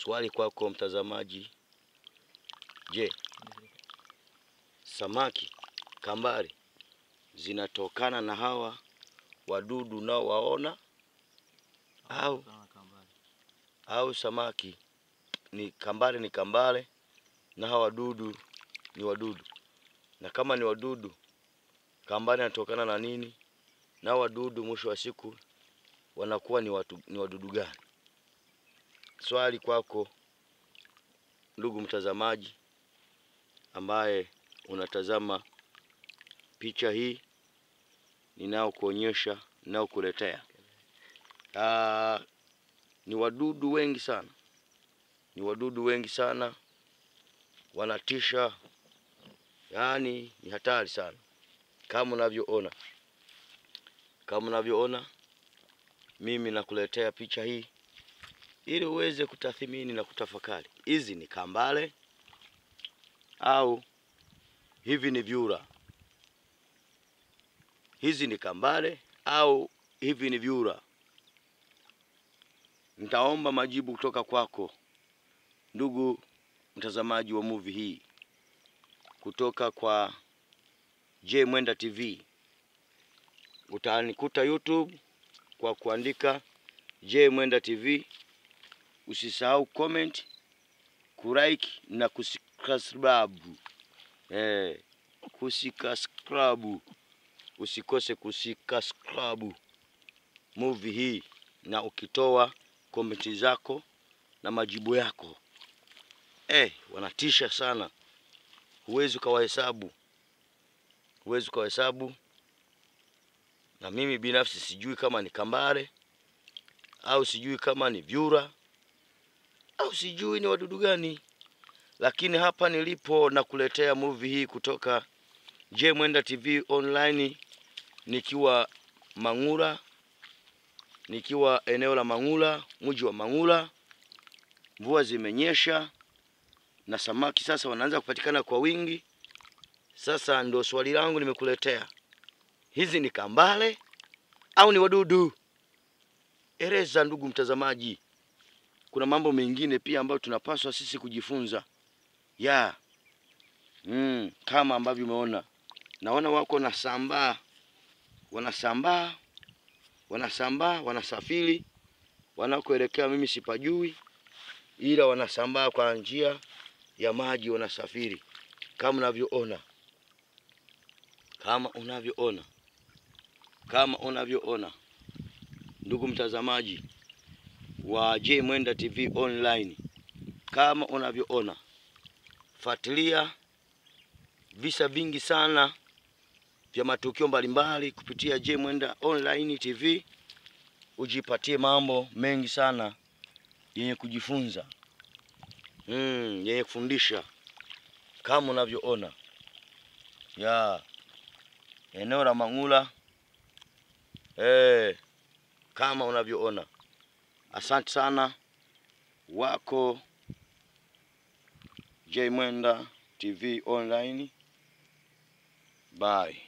Swali kwako mtazamaji. Je, samaki kambale zinatokana na hawa wadudu nao waona au samaki ni kambale na hawa wadudu ni wadudu? Na kama ni wadudu, kambale inatokana na nini? Na wadudu mwisho wa siku wanakuwa ni wadudu gani? Swali kwako ndugu mtazamaji ambaye unatazama picha hii ninaokuonyesha, ninaokuletea. Ni wadudu wengi sana. Ni wadudu wengi sana. Wanatisha. Yaani ni hatari sana. Kama unavyoona. Kama unavyoona mimi nakuletea picha hii ili uweze kutathmini na kutafakari. Hizi ni kambale au hivi ni vyura? Hizi ni kambale au hivi ni vyura? Nitaomba majibu kutoka kwako ndugu mtazamaji wa movie hii, kutoka kwa J Mwenda TV. Utanikuta YouTube kwa kuandika J Mwenda TV. Usisahau comment, kulike na kusubscribe. Kusubscribe. Usikose kusubscribe movie hii, na ukitoa comment zako na majibu yako. Wanatisha sana. Huwezi kuwahesabu. Huwezi kuwahesabu. Na mimi binafsi sijui kama ni kambale au sijui kama ni vyura au sijui ni wadudu gani. Lakini hapa nilipo na kuletea movie hii kutoka J Mwenda TV online, nikiwa Mangula, nikiwa eneo la Mangula, mji wa Mangula. Mvua zimenyesha na samaki sasa wanaanza kupatikana kwa wingi. Sasa ndio swali langu nimekuletea. Hizi ni kambale au ni wadudu? Eleza ndugu mtazamaji. Kuna mambo mengine pia ambayo tunapaswa sisi kujifunza. Kama ambavyo umeona. Naona wako wanasambaa, wanasafiri, wanakoelekea mimi sipajui, ila wanasambaa kwa njia ya maji, wanasafiri kama unavyoona. Kama unavyoona ndugu mtazamaji wa J Mwenda TV online, kama unavyoona, fuatilia visa vingi sana vya matukio mbalimbali kupitia J Mwenda online TV. Ujipatie mambo mengi sana yenye kujifunza, yenye kufundisha. Kama unavyoona eneo la Mangula, kama unavyoona. Asante sana. Wako J Mwenda TV online. Bye.